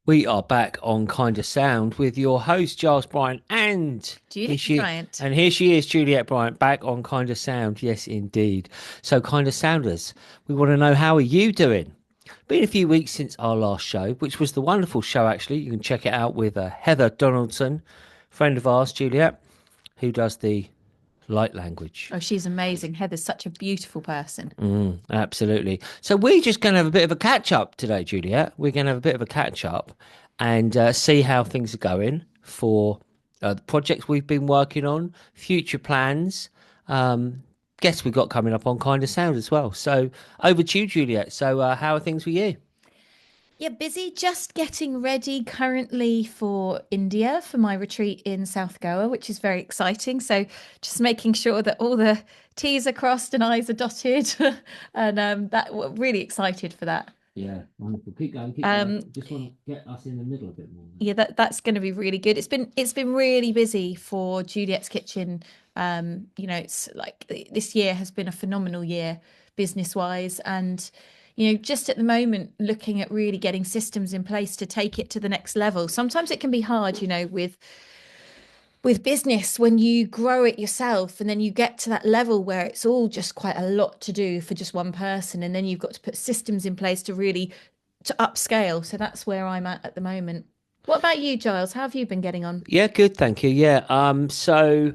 We are back on KindaSound with your host Giles Bryant, and here Juliette she Bryant. and here she is, Juliette Bryant, back on KindaSound. Yes, indeed. So, KindaSounders, we want to know, how are you doing? Been a few weeks since our last show, which was the wonderful show. Actually, you can check it out with Heather Donaldson, friend of ours, Juliette, who does the light language. Oh, she's amazing. Heather's such a beautiful person. Absolutely. So we're just going to have a bit of a catch up today, Juliet. We're going to have a bit of a catch up and see how things are going for the projects we've been working on, future plans. Guess we've got coming up on Kind of Sound as well. So over to you, Juliet. So how are things with you? Yeah, busy just getting ready currently for India for my retreat in South Goa, which is very exciting. So just making sure that all the T's are crossed and I's are dotted. And that we're really excited for that. Yeah, wonderful. Keep going, keep going. Um, Just want to get us in the middle a bit more. yeah, that's going to be really good. It's been really busy for Juliet's Kitchen. It's like this year has been a phenomenal year business wise, and just at the moment looking at really getting systems in place to take it to the next level. Sometimes it can be hard, with business when you grow it yourself and then you get to that level where it's all just quite a lot to do for just one person, and then you've got to put systems in place to really to upscale. So that's where I'm at the moment. What about you, Giles? How have you been getting on? Yeah, good, thank you. Yeah. So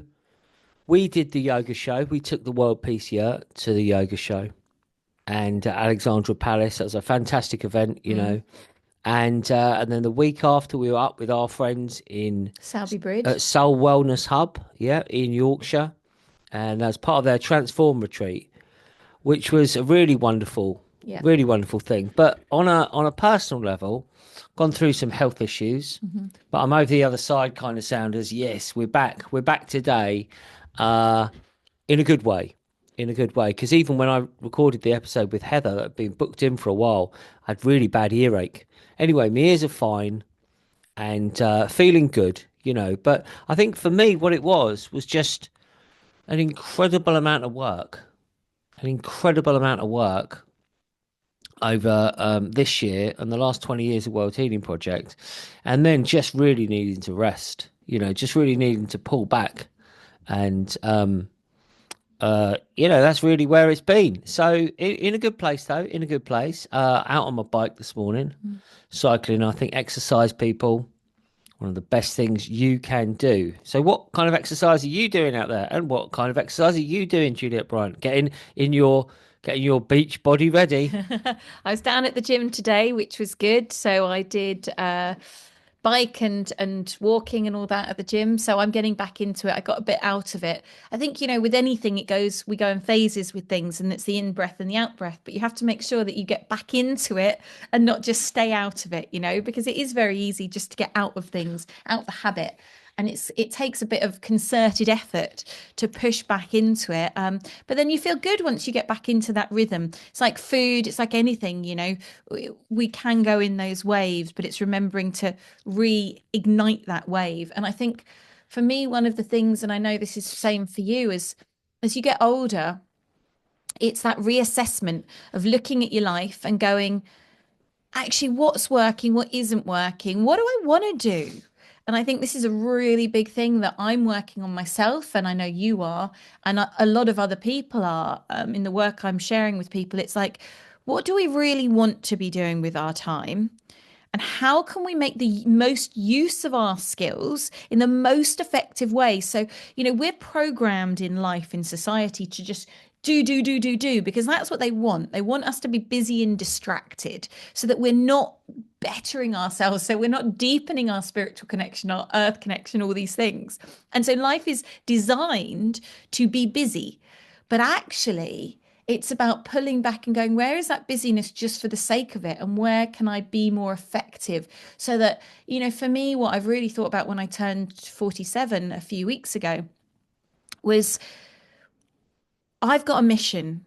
we did the yoga show. We took the World Peace Yurt to the yoga show and Alexandra Palace. That was a fantastic event, Mm. And then the week after, we were up with our friends in Salby Bridge. Soul Wellness Hub, yeah, in Yorkshire, and as part of their Transform retreat, which was a Yeah. really wonderful thing. But on a personal level, gone through some health issues, Hmm. but I'm over the other side, kind of sounders. Yes, we're back. We're back today, uh, in a good way. In a good way, because even when I recorded the episode with Heather that had been booked in for a while, I had really bad earache. Anyway, my ears are fine and feeling good, But I think for me, what it was just an incredible amount of work, an incredible amount of work over this year and the last 20 years of World Healing Project, and then just really needing to rest, just really needing to pull back. And, that's really where it's been. So in a good place, though, in a good place, out on my bike this morning, cycling. I think exercise, people, one of the best things you can do. So, what kind of exercise are you doing out there? And what kind of exercise are you doing, Juliet Bryant? Getting your beach body ready. I was down at the gym today, which was good. So I did bike and walking and all that at the gym. So I'm getting back into it. I got a bit out of it. I think, with anything, we go in phases with things, and it's the in breath and the out breath. But you have to make sure that you get back into it and not just stay out of it, because it is very easy just to get out of things, out of the habit. And it takes a bit of concerted effort to push back into it. But then you feel good once you get back into that rhythm. It's like food, it's like anything, we can go in those waves, but it's remembering to reignite that wave. And I think for me, one of the things, and I know this is the same for you, is as you get older, it's that reassessment of looking at your life and going, actually, what's working, what isn't working, what do I want to do? And I think this is a really big thing that I'm working on myself, and I know you are, and a lot of other people are, in the work I'm sharing with people. It's like, what do we really want to be doing with our time? And how can we make the most use of our skills in the most effective way? So, we're programmed in life, in society, to just do, because that's what they want. They want us to be busy and distracted so that we're not bettering ourselves. So we're not deepening our spiritual connection, our earth connection, all these things. And so life is designed to be busy. But actually, it's about pulling back and going, where is that busyness just for the sake of it? And where can I be more effective? So that, for me, what I've really thought about when I turned 47 a few weeks ago was I've got a mission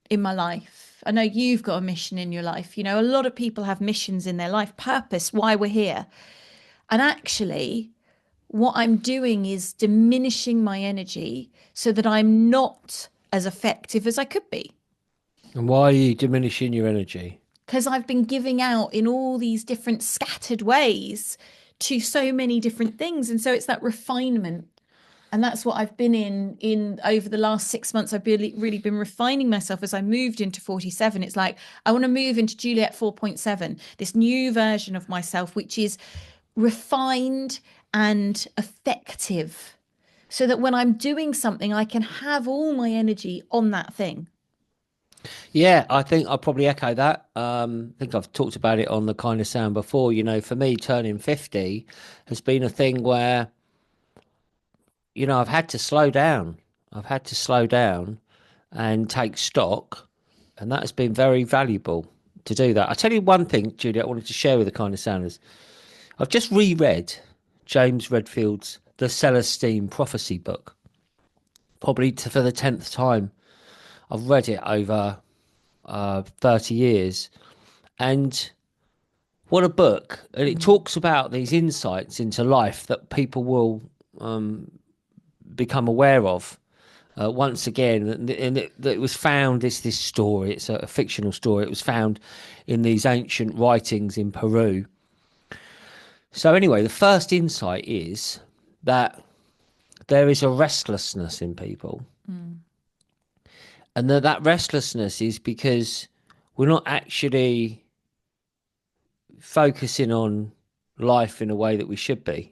in my life. I know you've got a mission in your life. A lot of people have missions in their life, purpose, why we're here. And actually, what I'm doing is diminishing my energy so that I'm not as effective as I could be. And why are you diminishing your energy? because I've been giving out in all these different scattered ways to so many different things. And so it's that refinement. And that's what I've been in over the last 6 months. I've really been refining myself as I moved into 47. It's like I want to move into Juliette 4.7, this new version of myself, which is refined and effective, so that when I'm doing something, I can have all my energy on that thing. Yeah, I think I'll probably echo that. I think I've talked about it on the kind of sound before. For me, turning 50 has been a thing where, I've had to slow down. I've had to slow down and take stock, and that has been very valuable to do that. I tell you one thing, Julia, I wanted to share with the kind of sounders. I've just reread James Redfield's The Celestine Prophecy book, probably for the 10th time. I've read it over 30 years. And what a book. And it talks about these insights into life that people will become aware of once again. And it was found, this story, it's a fictional story. It was found in these ancient writings in Peru. So anyway, the first insight is that there is a restlessness in people. And that restlessness is because we're not actually focusing on life in a way that we should be.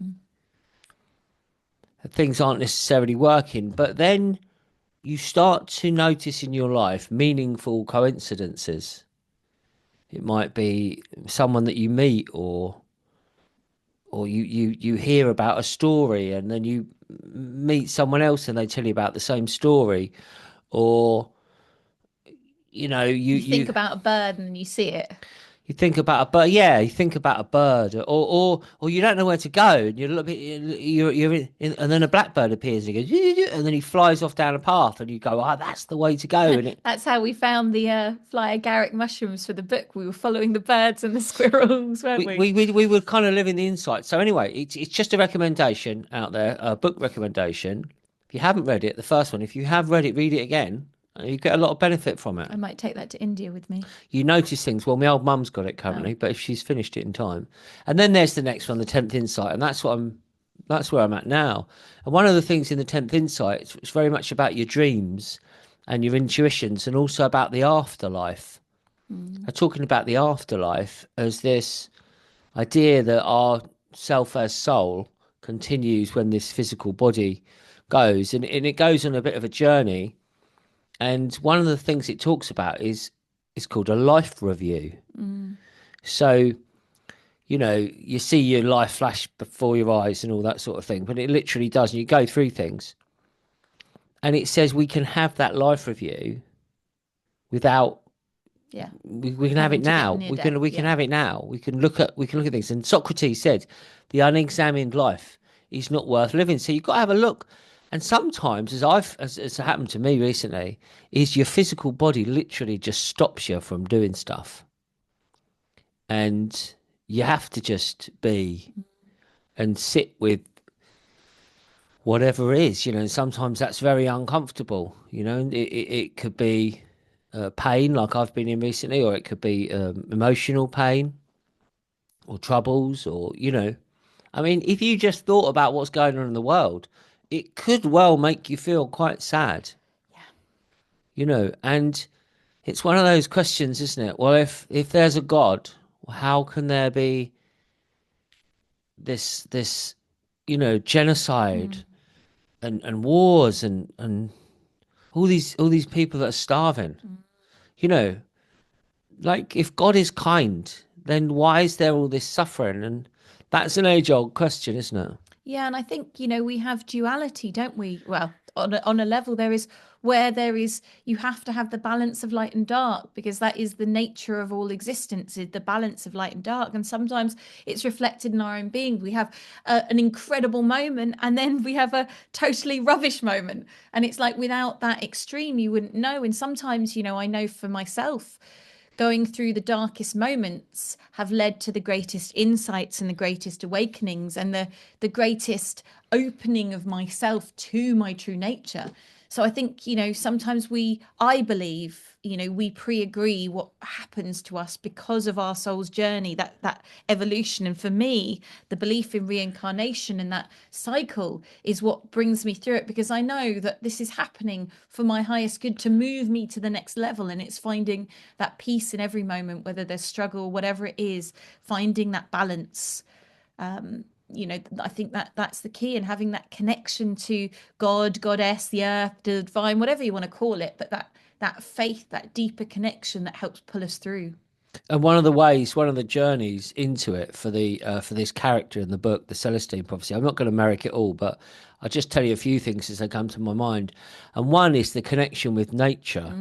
Things aren't necessarily working, but then you start to notice in your life meaningful coincidences. It might be someone that you meet, or you hear about a story, and then you meet someone else and they tell you about the same story, or You think about a bird and you see it. you think about a bird. Yeah, you think about a bird, or you don't know where to go, and you're a little bit, you're in, and then a blackbird appears and he goes, and then he flies off down a path, and you go, oh, that's the way to go. And That's how we found the fly agaric mushrooms for the book. We were following the birds and the squirrels, weren't we we? we we, we were kind of living the insight. So anyway, it's just a recommendation out there, a book recommendation. If you haven't read it, the first one, if you have read it, read it again. You get a lot of benefit from it. I might take that to India with me. You notice things. Well, my old mum's got it currently, but if she's finished it in time, and then there's the next one, the 10th insight, and that's where I'm at now. And one of the things in the 10th insight, it's very much about your dreams and your intuitions, and also about the afterlife. I'm talking about the afterlife as this idea that our self as soul continues when this physical body goes, and it goes on a bit of a journey. And one of the things it talks about is called a life review. So, you see your life flash before your eyes and all that sort of thing, but it literally does. And you go through things, and it says we can have that life review without. Yeah, We can have it now. We can have it now. We can look at things. And Socrates said, the unexamined life is not worth living. So you've got to have a look. And sometimes, as happened to me recently, is your physical body literally just stops you from doing stuff, and you have to just be and sit with whatever is. And sometimes that's very uncomfortable. It could be pain, like I've been in recently, or it could be emotional pain, or troubles, or I mean, if you just thought about what's going on in the world, it could well make you feel quite sad. And it's one of those questions, isn't it? Well, if there's a God, how can there be this genocide and wars and all these people that are starving? You know, like, if God is kind, then why is there all this suffering? And that's an age-old question, isn't it? Yeah, and I think, we have duality, don't we? Well, on a level, you have to have the balance of light and dark, because that is the nature of all existence, is the balance of light and dark. And sometimes it's reflected in our own being. We have an incredible moment, and then we have a totally rubbish moment. And it's like, without that extreme, you wouldn't know. And sometimes, I know for myself, going through the darkest moments have led to the greatest insights and the greatest awakenings and the greatest opening of myself to my true nature. So I think, sometimes I believe, we pre-agree what happens to us because of our soul's journey, that evolution. And for me, the belief in reincarnation and that cycle is what brings me through it, because I know that this is happening for my highest good, to move me to the next level. And it's finding that peace in every moment, whether there's struggle, whatever it is, finding that balance. I think that's the key, and having that connection to God, goddess, the earth, the divine, whatever you want to call it, but that faith, that deeper connection that helps pull us through. And one of the journeys into it for this character in the book, the Celestine prophecy. I'm not going to merrick it all, but I'll just tell you a few things as they come to my mind. And one is the connection with nature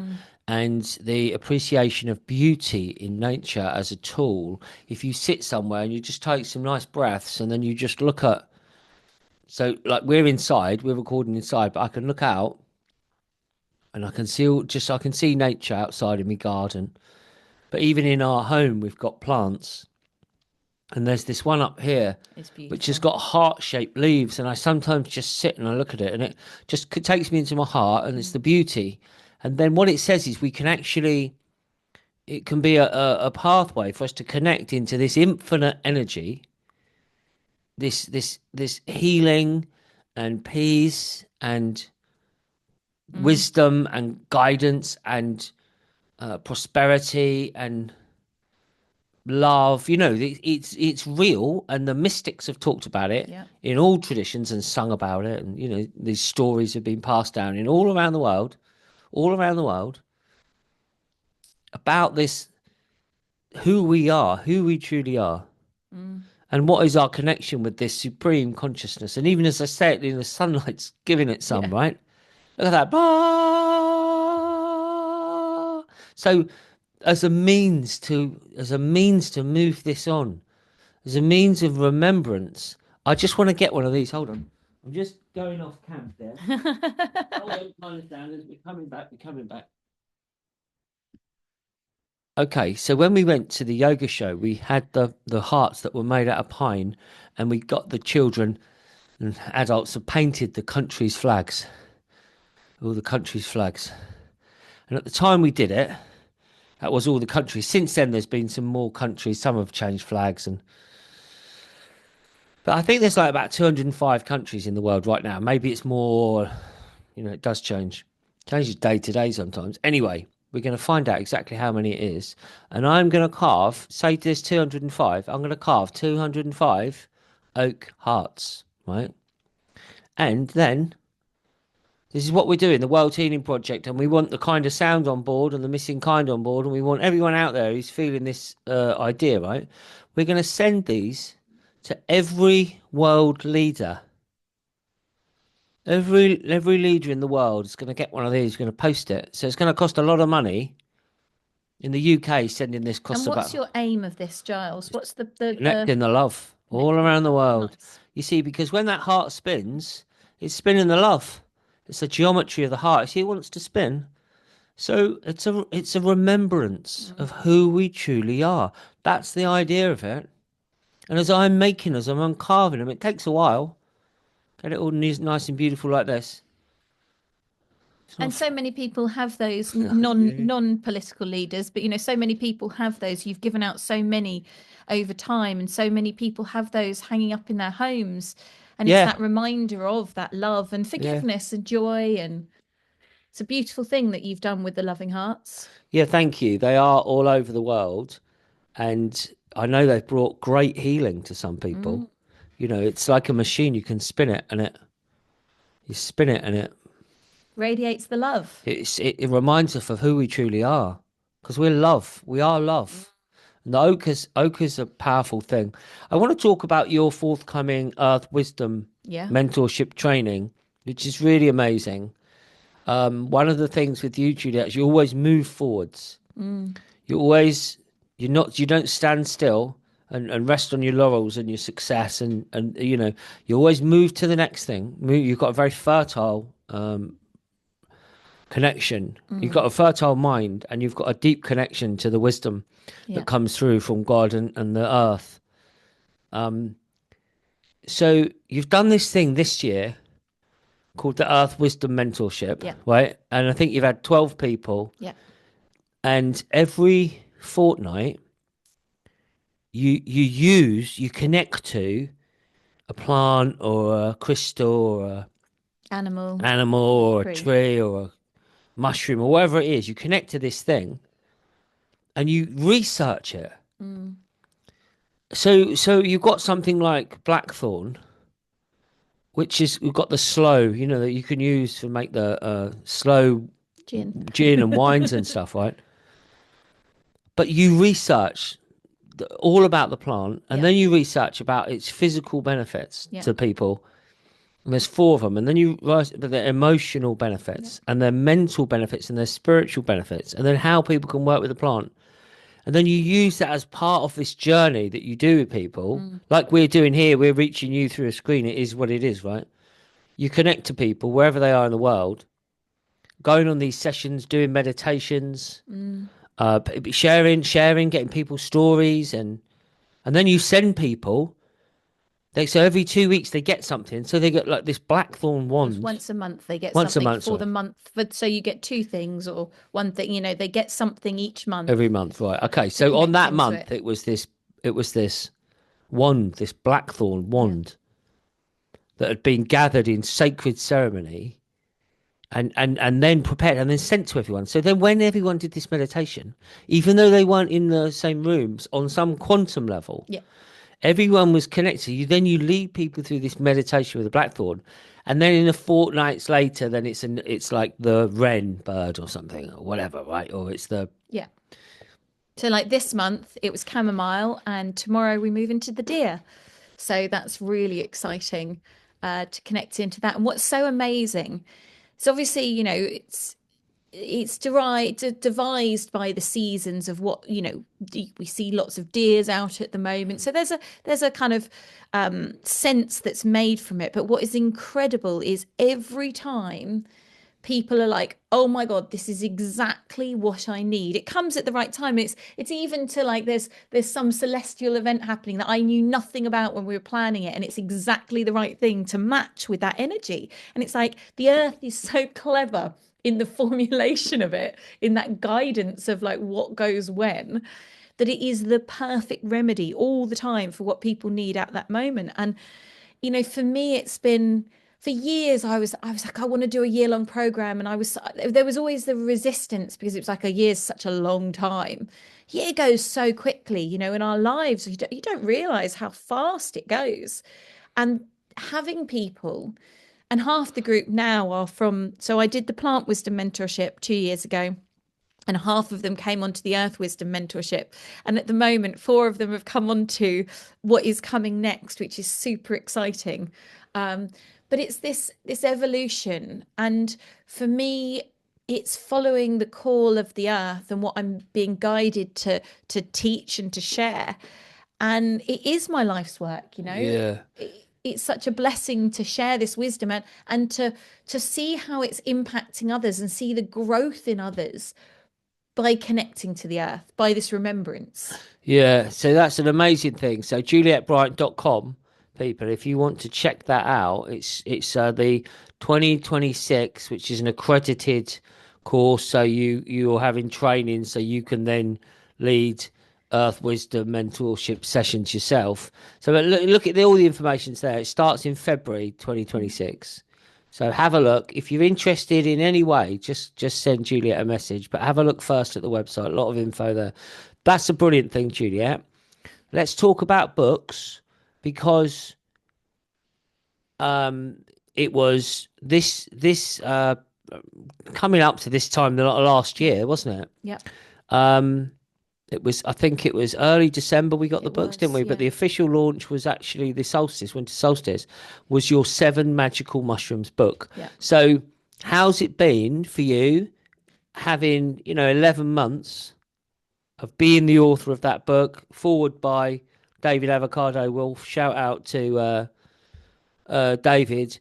and the appreciation of beauty in nature as a tool. If you sit somewhere and you just take some nice breaths, and then you just look at, so like we're recording inside, but I can look out and I can see nature outside in my garden. But even in our home, we've got plants. And there's this one up here, It's which has beautiful. got heart-shaped leaves. And I sometimes just sit and I look at it, and it just takes me into my heart, and it's the beauty. And then what it says is it can be a pathway for us to connect into this infinite energy, this healing and peace and Mm, wisdom and guidance and prosperity and love. It's real, and the mystics have talked about it yeah. in all traditions and sung about it, and these stories have been passed down in all around the world about this, who we truly are, Mm, and what is our connection with this supreme consciousness. And even as I say it, the sunlight's giving it some, yeah. right? Look at that. Bah! So as a means to move this on, as a means of remembrance. I just want to get one of these. Hold on. I'm just going off camp there. Hold on, mind us down. We're coming back. We're coming back. Okay, so when we went to the yoga show, we had the hearts that were made out of pine, and we got the children and adults have painted the country's flags, all the country's flags. And at the time we did it, that was all the countries. Since then, there's been some more countries. Some have changed flags, but I think there's like about 205 countries in the world right now. Maybe it's more. It does change. Changes day to day sometimes. Anyway, we're going to find out exactly how many it is. And I'm going to carve, say there's 205, I'm going to carve 205 oak hearts, right? And then this is what we're doing, the World Healing Project. And we want the kind of sound on board and the missing kind on board. And we want everyone out there who's feeling this idea, right? We're going to send these to every world leader. Every leader in the world is going to get one of these, going to post it. So it's going to cost a lot of money. In the UK, sending this And costs what's about your aim of this, Giles? What's the connecting the love all connecting around the the love? world. Nice. You see, because when that heart spins, it's spinning the love. It's the geometry of the heart. See, it wants to spin. So it's a remembrance of Mm. who we truly are. That's the idea of it. And as I'm uncarving them, it takes a while. Get it all nice and beautiful like this. It's not. And so many people have those Yeah. non-political leaders, but so many people have those. You've given out so many over time, and so many people have those hanging up in their homes. And it's Yeah. that reminder of that love and Yeah. forgiveness and joy. And it's a beautiful thing that you've done with the Loving Hearts. Yeah, thank you. They are all over the world, and I know they've brought great healing to some Mm. people. It's like a machine. You can spin it, and you spin it, and Radiates the love. it reminds us of who we truly are, because we're love. We are Mm. love. And the oak is a powerful thing. I want to talk about your forthcoming Earth Wisdom Yeah. mentorship training, which is really amazing. One of the things with you, Juliet, is you always move forwards. Mm. You always you don't stand still and rest on your laurels and your success, and you always move to the next thing. You've got a very fertile connection. You've Mm. got a fertile mind, and you've got a deep connection to the wisdom Yeah. that comes through from God and the earth. So you've done this thing this year called the Earth Wisdom Mentorship, Yeah. right? And I think you've had 12 people. Yeah. and every fortnight you connect to a plant or a crystal or a Animal, animal or a tree. tree or a mushroom or whatever it is. You connect to this thing and you research it. Mm. So you've got something like blackthorn, which is we've got the slow, that you can use to make the slow Gin. gin and wines and stuff, right? But you research all about the plant, and Yeah, then you research about its physical benefits yeah, to people. And there's four of them, and then you realize their emotional yeah. benefits, and their mental benefits, and their spiritual benefits, and then how people can work with the plant. And then you use that as part of this journey that you do with people, Mm. like we're doing here. We're reaching you through a screen. It is what it is, right? You connect to people wherever they are in the world, going on these sessions, doing meditations, Mm. sharing, getting people's stories, and then you send people. So every 2 weeks they get something. So they get like this blackthorn Just wand once a month they get once a something month, for sorry, the month. But so you get two things or one thing, they get something each every month month, right? Okay, to so on connect that into month it. it was this wand, this blackthorn Yeah. wand that had been gathered in sacred ceremony and then prepared and then sent to everyone. So then when everyone did this meditation, even though they weren't in the same rooms on some quantum level, Yeah. everyone was connected. You lead people through this meditation with the blackthorn, and then in a fortnights later, then it's like the wren bird or something or whatever, right? Or it's the Yeah. So like this month it was chamomile and tomorrow we move into the deer. So that's really exciting to connect into that. And what's so amazing is obviously, it's devised by the seasons of what we see lots of deers out at the moment, so there's a kind of sense that's made from it. But what is incredible is every time people are like, oh my god, this is exactly what I need, it comes at the right time. It's even to like there's some celestial event happening that I knew nothing about when we were planning it, and it's exactly the right thing to match with that energy. And it's like the earth is so clever in the formulation of it, in that guidance of like what goes when, that it is the perfect remedy all the time for what people need at that moment. And for me, it's been for years. I was like, I want to do a year-long program, and there was always the resistance because it was like a year's such a long time. Year goes so quickly, in our lives. You don't realize how fast it goes, and having people, and half the group now are from. So I did the plant wisdom mentorship 2 years ago, and half of them came onto the earth wisdom mentorship, and at the moment four of them have come onto what is coming next, which is super exciting. um, but it's this evolution, and for me it's following the call of the earth and what I'm being guided to teach and to share. And it is my life's work. yeah. It's such a blessing to share this wisdom, and to see how it's impacting others and see the growth in others by connecting to the earth, by this remembrance. Yeah, so that's an amazing thing. So JulietteBryant.com, people, if you want to check that out, it's the 2026, which is an accredited course. So you're having training, so you can then lead Earth Wisdom mentorship sessions yourself. So look at all the information's there. It starts in February 2026. So have a look. If you're interested in any way, just send Juliet a message. But have a look first at the website. A lot of info there. That's a brilliant thing, Juliet. Let's talk about books because um, it was this coming up to this time the last Yeah, year, wasn't it? yeah, Um, I think it was early December we got the it books, didn't was. we? But Yeah. the official launch was actually the solstice, winter solstice, was your Seven Magical Mushrooms book. Yeah. So how's it been for you having, 11 months of being the author of that book, forward by David Avocado Wolf? Shout out to David.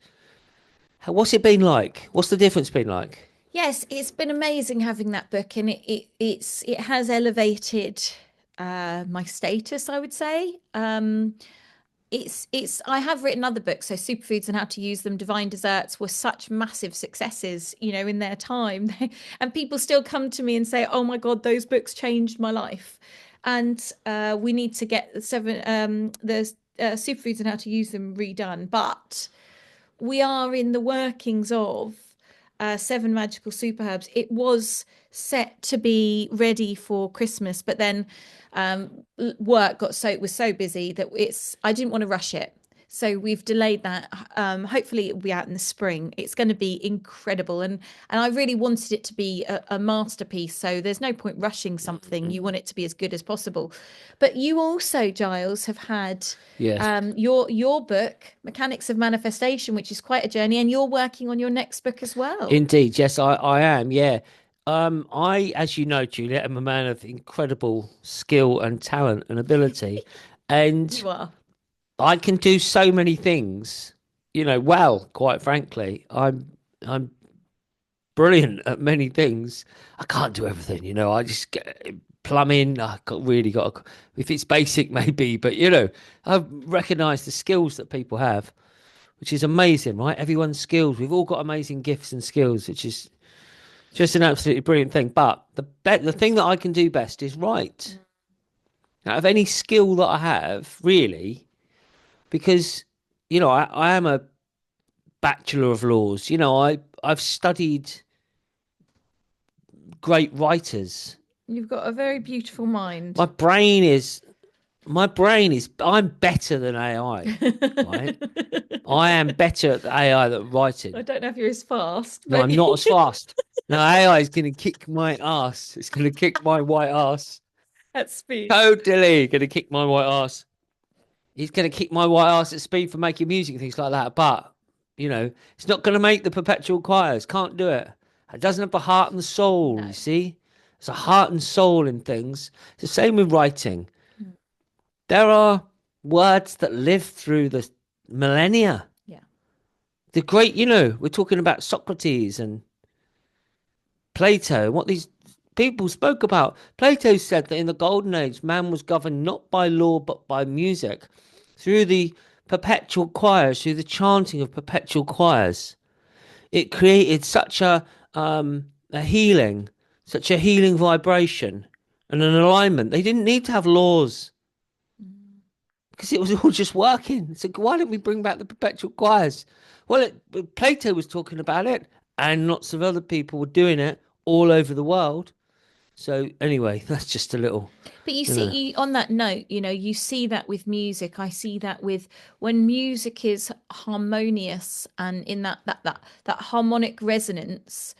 What's it been like? What's the difference been like? Yes, it's been amazing having that book, and it has elevated my status, I would say. it's I have written other books, so Superfoods and How to Use Them, Divine Desserts were such massive successes, in their time. And people still come to me and say, "Oh my God, those books changed my life." And we need to get the Superfoods and How to Use Them redone. But we are in the workings of Seven Magical Super Herbs. It was set to be ready for Christmas, but then work was so busy that I didn't want to rush it. So we've delayed that. Hopefully it will be out in the spring. It's going to be incredible, and I really wanted it to be a masterpiece. So there's no point rushing something. You want it to be as good as possible. But you also, Giles, have had Yes. your book, Mechanics of Manifestation, which is quite a journey, and you're working on your next book as well. Indeed, yes, I am. Yeah. As you know, Juliet, I'm a man of incredible skill and talent and ability, and You are. I can do so many things, well, quite frankly. I'm brilliant at many things. I can't do everything, I just get plumbing. Really got if it's basic, maybe, but I've recognized the skills that people have, which is amazing, right? Everyone's skills. We've all got amazing gifts and skills, which is just an absolutely brilliant thing. But the thing that I can do best is write. Out of any skill that I have, really, because I am a bachelor of laws. I've studied great writers. You've got a very beautiful mind. My brain is I'm better than AI, right? I am better at the AI than I writing. don't know if you're as fast, No, but I'm not as fast. No, AI is going to kick my ass. It's going to kick my white ass. at speed. Totally going to kick my white ass. He's going to kick my white ass at speed for making music and things like that. But, it's not going to make the perpetual choirs. Can't do it. It doesn't have the heart and the soul, you No. see? There's a heart and soul in things. It's the same with writing. Mm. There are words that live through the millennia. Yeah. The great, we're talking about Socrates and Plato, what these people spoke about. Plato said that in the Golden Age, man was governed not by law but by music, through the perpetual choirs, through the chanting of perpetual choirs. It created such a healing vibration and an alignment. They didn't need to have laws Mm. because it was all just working. So why don't we bring back the perpetual choirs? Well, Plato was talking about it, and lots of other people were doing it all over the world. So anyway, that's just a little, But you you see, know. on that note, you see that with music. I see that with when music is harmonious and in that harmonic resonance.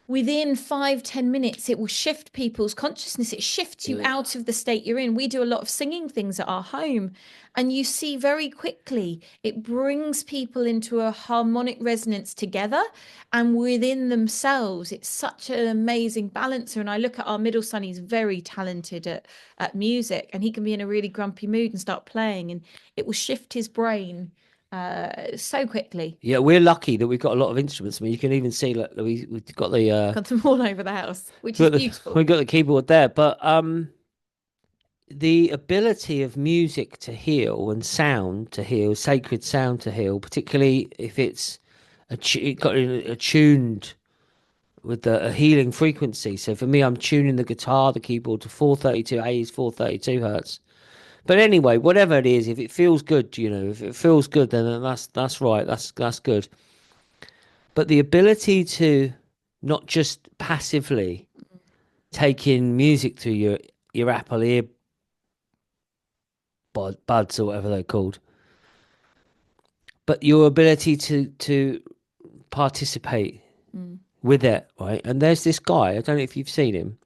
Within 5-10 minutes, it will shift people's consciousness. It shifts you out of the state you're in. We do a lot of singing things at our home, and you see very quickly it brings people into a harmonic resonance together and within themselves. It's such an amazing balancer. And I look at our middle son, he's very talented at music, and he can be in a really grumpy mood and start playing, and it will shift his brain so quickly. Yeah, we're lucky that we've got a lot of instruments. I mean, you can even see like we've got the Got them all over the house, which is we've got beautiful. we've got the keyboard there, but the ability of music to heal and sound to heal, sacred sound to heal, particularly if it's got attuned with a healing frequency. So for me, I'm tuning the guitar, the keyboard to 432 A is 432 hertz. But anyway, whatever it is, if it feels good, if it feels good, then that's right. That's good. But the ability to not just passively take in music through your Apple ear buds or whatever they're called, but your ability to participate Mm. with it, right? And there's this guy, I don't know if you've seen him,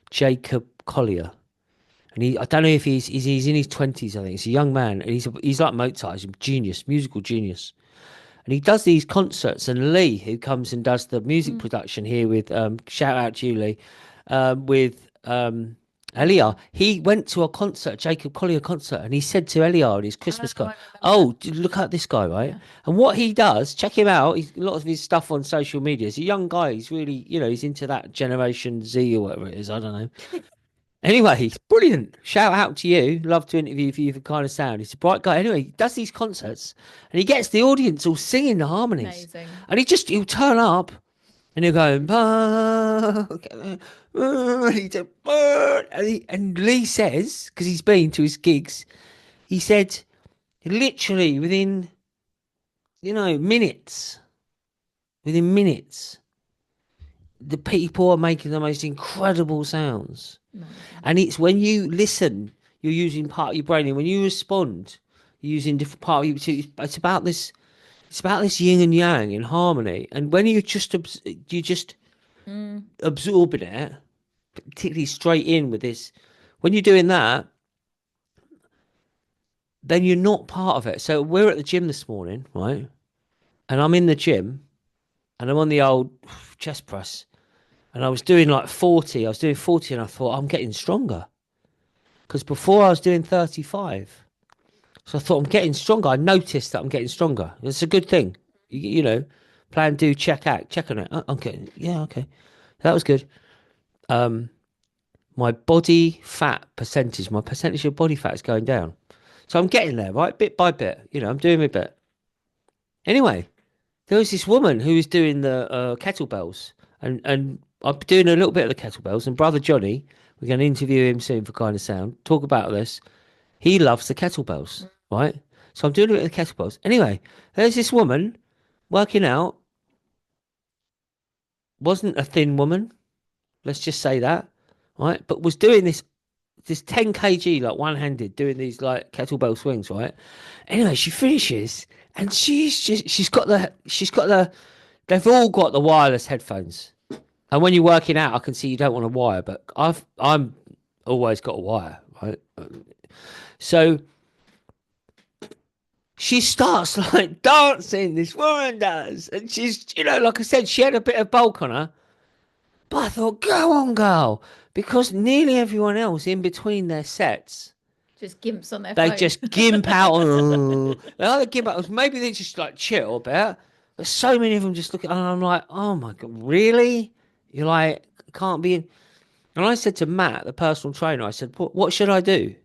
Jacob Collier. And I don't know if he's in his 20s, I think. He's a young man, and he's like Mozart, he's a genius, musical genius. And he does these concerts, and Lee, who comes and does the music Mm. production here with shout out to you, Lee, with Eliar, he went to a concert, Jacob Collier concert, and he said to Eliar in his Oh, Christmas card, I remember. "Oh, look at this guy, right?" Yeah. And what he does, check him out. He's a lot of his stuff on social media. He's a young guy. He's really, he's into that Generation Z or whatever it is. I don't know. Anyway, he's brilliant. Shout out to you. Love to interview for you for Kind of Sound. He's a bright guy. Anyway, he does these concerts and he gets the audience all singing the harmonies. Amazing. And he'll turn up and he'll go, "Bark," and he said, "Bark," and Lee says, because he's been to his gigs, he said, literally within minutes, the people are making the most incredible sounds. Amazing. And it's when you listen, you're using part of your brain, and when you respond, you're using different part of you. It's about this. It's about this yin and yang in harmony. And when you just Mm. absorbing it, particularly straight in with this, when you're doing that, then you're not part of it. So we're at the gym this morning, right? And I'm in the gym, and I'm on the old chest press, and I was doing like 40. I was doing 40, and I thought I'm getting stronger because before I was doing 35. So I thought I'm getting stronger. I noticed that I'm getting stronger. It's a good thing. You know, plan, do, check, act, check on it. I'm getting, yeah, okay. That was good. Um, my body fat percentage, my percentage of body fat is going down. So I'm getting there, right? Bit by bit. I'm doing my bit. Anyway, there was this woman who was doing the kettlebells, and I'm doing a little bit of the kettlebells. And brother Johnny, we're going to interview him soon for Kind of Sound. Talk about this. He loves the kettlebells, right? So I'm doing a bit of the kettlebells. Anyway, there's this woman working out. Wasn't a thin woman, let's just say that, right? But was doing this 10 kg like one handed, doing these like kettlebell swings, right? Anyway, she finishes and she's got the they've all got the wireless headphones. And when you're working out, I can see you don't want a wire, but I'm always got a wire, right? So she starts like dancing, this woman does. And she's, like I said, she had a bit of bulk on her. But I thought, go on, girl. Because nearly everyone else in between their sets, Just gimps on their they phone. just gimp out. They either gimp out, maybe they just like chill a bit. But so many of them just look at, and I'm like, oh my God, really? You're like, can't be in. And I said to Matt, the personal trainer, I said, what should I do?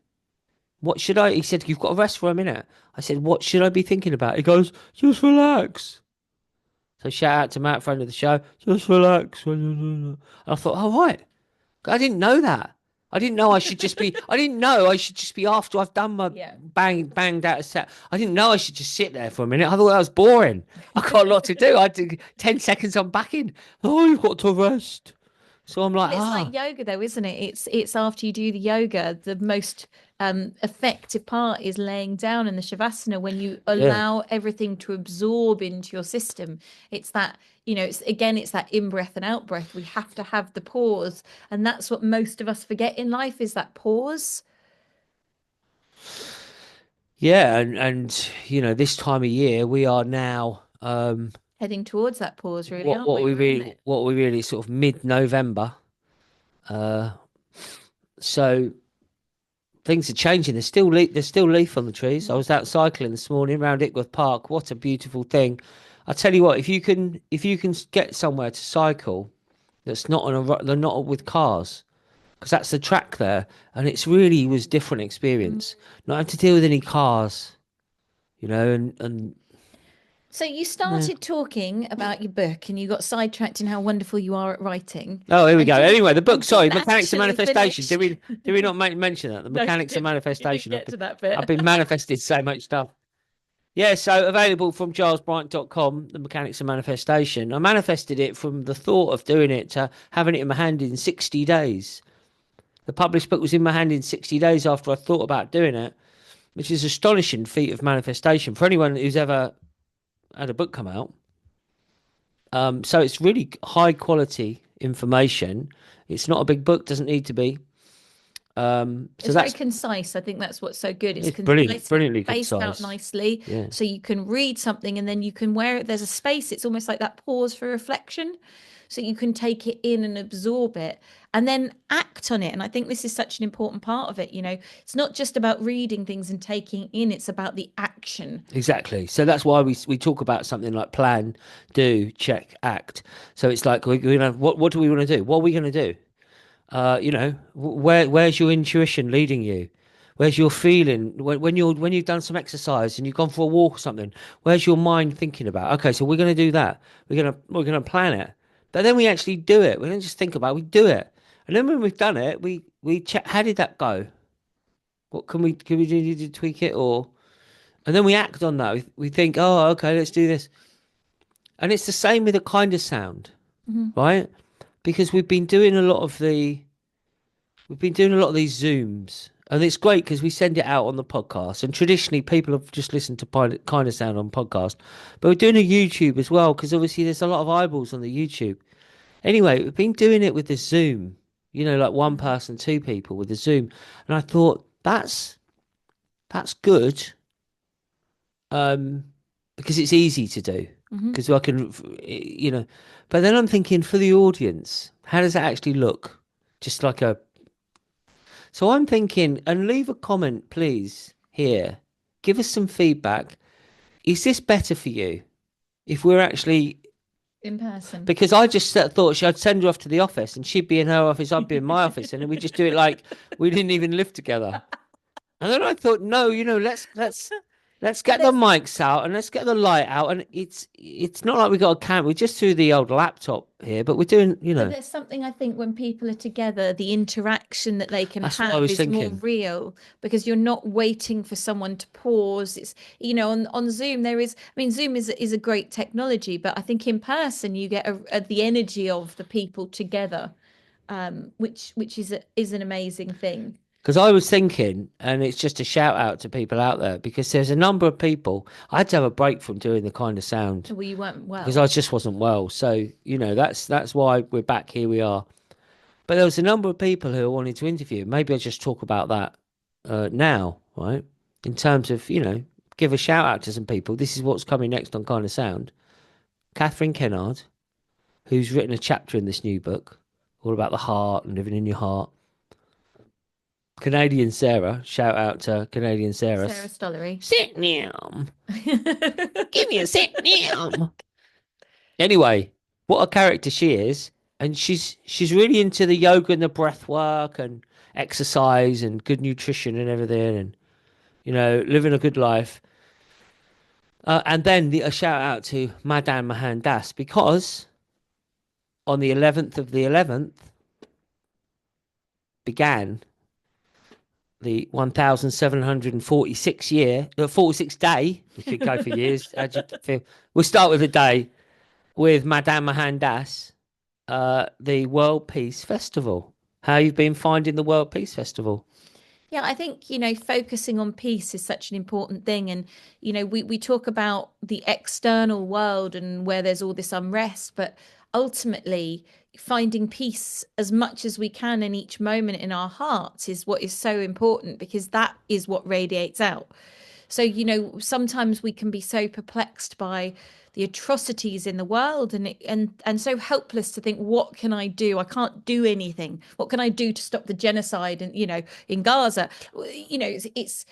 What should I? He said, you've got to rest for a minute. I said, what should I be thinking about? He goes, just relax. So shout out to Matt, friend of the show. Just relax. And I thought, oh, right. I didn't know that. I didn't know I should just be. I didn't know I should just be after I've done my Yeah. banged out a set. I didn't know I should just sit there for a minute. I thought that was boring. I got a lot to do. I did 10 seconds. I'm back in. Oh, you've got to rest. So I'm like, But it's like yoga though, isn't it? It's after you do the yoga, the most effective part is laying down in the shavasana when you yeah, allow everything to absorb into your system. It's that, it's that in breath and out breath. We have to have the pause. And that's what most of us forget in life is that pause. yeah, and this time of year we are now. Heading towards that pause, really, What aren't what we? we We're in really it. what we really sort of mid-November. Uh, so things are changing. There's still leaf on the trees. I was out cycling this morning around Ickworth Park. What a beautiful thing! I tell you what, if you can get somewhere to cycle that's not they're not with cars, because that's the track there, and it's really was different Mm. experience. Not have to deal with any cars, and So you yeah. started talking about your book and you got sidetracked in how wonderful you are at writing. Oh, here we And go. Anyway, the book. and Sorry, didn't Mechanics of actually Manifestation. finish. Did we not mention that? The No, Mechanics of you didn't Manifestation. I've get been to that I've bit. been manifested so much stuff. Yeah, so available from gilesbryant.com, The Mechanics of Manifestation. I manifested it from the thought of doing it to having it in my hand in 60 days. The published book was in my hand in 60 days after I thought about doing it, which is an astonishing feat of manifestation for anyone who's ever had a book come out. So it's really high quality information. It's not a big book, doesn't need to be. So It's very that's concise. I think that's what's so good. It's it's brilliant, concise, it's brilliantly spaced out concise. nicely, Yeah, so you can read something and then you can where there's a space, it's almost like that pause for reflection. So you can take it in and absorb it and then act on it. And I think this is such an important part of it. It's not just about reading things and taking in, it's about the action. exactly. So that's why we talk about something like plan, do, check, act. So it's like we're gonna what do we want to do? What are we gonna do? Where's your intuition leading you? Where's your feeling when you've done some exercise and you've gone for a walk or something? Where's your mind thinking about? Okay, so we're going to do that. We're gonna plan it, but then we actually do it. We don't just think about it, we do it. And then when we've done it, we check how did that go? What can we do to tweak it or? And then we act on that. We think, oh, okay, let's do this. And it's the same with a kind of sound, Mhm. right? Because we've been doing a lot of these Zooms, and it's great because we send it out on the podcast. And traditionally, people have just listened to kind of sound on podcast, but we're doing a YouTube as well because obviously there's a lot of eyeballs on the YouTube. Anyway, we've been doing it with the Zoom, like one Mhm. person, two people with the Zoom, and I thought that's good, um, because it's easy to do Mhm. because I can, But then I'm thinking for the audience, how does that actually look? Just like a So I'm thinking, and leave a comment, please, here. Give us some feedback. Is this better for you? If we're actually, In person. because I just thought I'd send her off to the office and she'd be in her office, I'd be in my office, and then we just do it like we didn't even live together. And then I thought, no, let's But get the there's mics out and let's get the light out. And it's not like we got a camera. We just through the old laptop here, but we're doing. there's something I think when people are together, the interaction that they can That's what I have was is more thinking. real because you're not waiting for someone to pause. It's, on Zoom Zoom is a great technology, but I think in person you get the energy of the people together, which is an amazing thing. Because I was thinking, and it's just a shout out to people out there, because there's a number of people. I had to have a break from doing the kind of sound Well, you weren't because well. I just wasn't well. So that's why we're back. Here we are. But there was a number of people who wanted to interview. Maybe I'll just talk about that now, right? In terms of give a shout out to some people. This is what's coming next on Kind of Sound. Catherine Kennard, who's written a chapter in this new book, all about the heart and living in your heart. Canadian Sarah, shout out to Canadian Sarah. Sarah Stollery. Sit down. Give me a sit down. Anyway, what a character she is, and she's really into the yoga and the breath work and exercise and good nutrition and everything, and living a good life. And then a shout out to Madan Mahan Das because on the 11th of the 11th began the 1746 day. We could go for years. How do you feel? We'll start with a day with Madame Mahan Das, the World Peace Festival. How you've been finding the World Peace Festival? Yeah, I think, focusing on peace is such an important thing. And, we talk about the external world and where there's all this unrest, but ultimately finding peace as much as we can in each moment in our hearts is what is so important because that is what radiates out. So, sometimes we can be so perplexed by the atrocities in the world and so helpless to think, what can I do? I can't do anything. What can I do to stop the genocide and, in Gaza? It's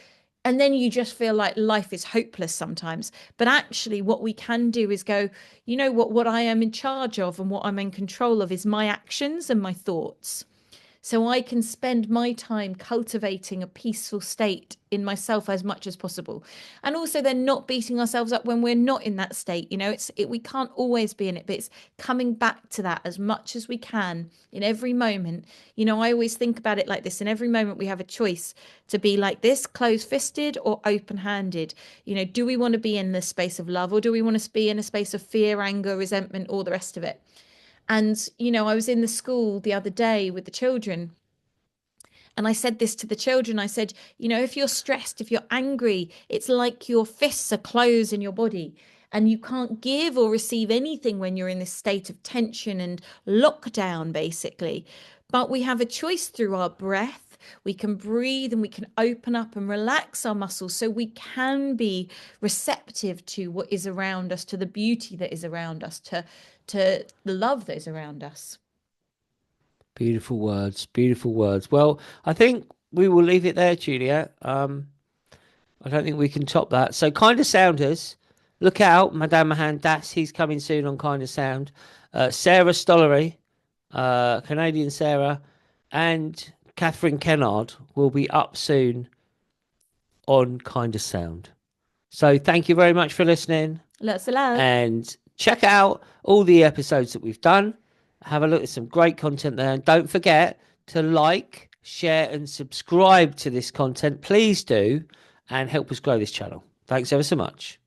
and then you just feel like life is hopeless sometimes. But actually, what we can do is go, what I am in charge of and what I'm in control of is my actions and my thoughts. So I can spend my time cultivating a peaceful state in myself as much as possible. And also then not beating ourselves up when we're not in that state. We can't always be in it, but it's coming back to that as much as we can in every moment. I always think about it like this. In every moment we have a choice to be like this, closed-fisted or open-handed. Do we want to be in the space of love or do we want to be in a space of fear, anger, resentment, all the rest of it? And, I was in the school the other day with the children. And I said this to the children. I said, if you're stressed, if you're angry, it's like your fists are closed in your body and you can't give or receive anything when you're in this state of tension and lockdown, basically. But we have a choice through our breath. We can breathe and we can open up and relax our muscles so we can be receptive to what is around us, to the beauty that is around us, to the love that is around us. Beautiful words, beautiful words. Well, I think we will leave it there, Julia. I don't think we can top that. So, Kind of Sounders, look out, Madame Mahan Das. He's coming soon on Kind of Sound. Sarah Stollery, Canadian Sarah. and Catherine Kennard will be up soon on KindaSound. So thank you very much for listening, Lots of love. and check out all the episodes that we've done. Have a look at some great content there. And don't forget to like, share, and subscribe to this content. Please do, and help us grow this channel. Thanks ever so much.